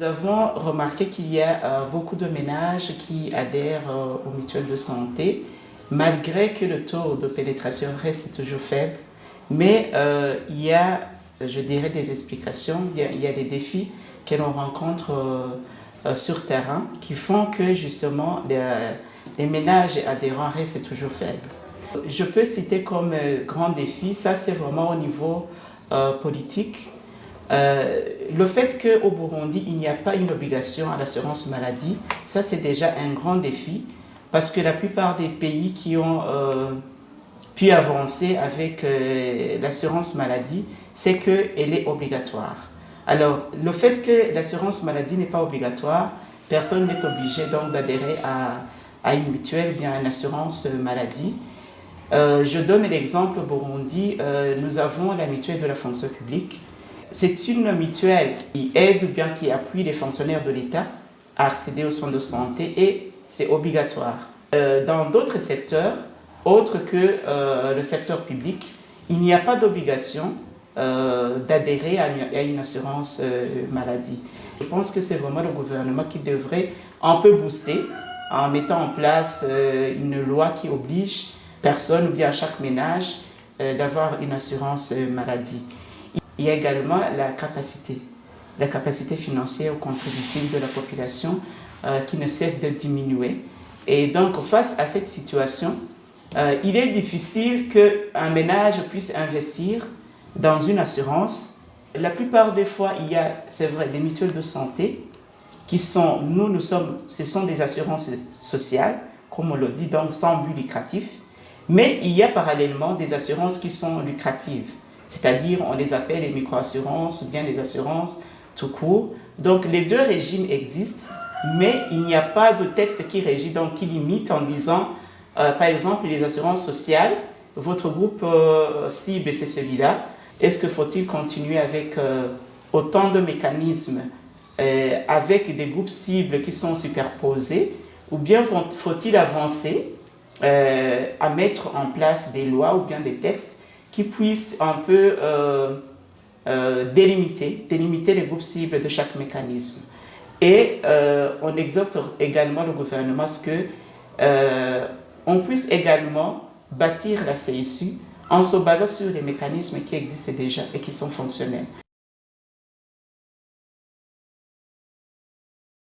avons remarqué qu'il y a beaucoup de ménages qui adhèrent aux mutuelles de santé, malgré que le taux de pénétration reste toujours faible. Mais il y a, je dirais, des explications, il y a des défis que l'on rencontre sur terrain qui font que justement les ménages adhérents restent toujours faibles. Je peux citer comme grand défi, ça c'est vraiment au niveau politique. Le fait qu'au Burundi, il n'y a pas une obligation à l'assurance maladie, ça c'est déjà un grand défi parce que la plupart des pays qui ont pu avancer avec l'assurance maladie, c'est qu'elle est obligatoire. Alors, le fait que l'assurance maladie n'est pas obligatoire, personne n'est obligé donc d'adhérer à une mutuelle ou bien à une assurance maladie. Je donne l'exemple au Burundi, nous avons la mutuelle de la fonction publique. C'est une mutuelle qui aide ou bien qui appuie les fonctionnaires de l'État à accéder aux soins de santé et c'est obligatoire. Dans d'autres secteurs, autres que le secteur public, il n'y a pas d'obligation d'adhérer à une assurance maladie. Je pense que c'est vraiment le gouvernement qui devrait un peu booster en mettant en place une loi qui oblige personne ou bien chaque ménage d'avoir une assurance maladie. Il y a également la capacité financière ou contributive de la population qui ne cesse de diminuer. Et donc, face à cette situation, il est difficile qu'un ménage puisse investir dans une assurance. La plupart des fois, il y a, c'est vrai, des mutuelles de santé qui sont, ce sont des assurances sociales, comme on le dit, donc sans but lucratif. Mais il y a parallèlement des assurances qui sont lucratives. C'est-à-dire, on les appelle les micro-assurances ou bien les assurances tout court. Donc, les deux régimes existent, mais il n'y a pas de texte qui régit, donc qui limite en disant, par exemple, les assurances sociales, votre groupe cible, c'est celui-là. Est-ce que faut-il continuer avec autant de mécanismes, avec des groupes cibles qui sont superposés, ou bien faut-il avancer à mettre en place des lois ou bien des textes qui puissent un peu délimiter les groupes cibles de chaque mécanisme. Et on exhorte également le gouvernement à ce qu'on puisse également bâtir la CSU en se basant sur les mécanismes qui existent déjà et qui sont fonctionnels.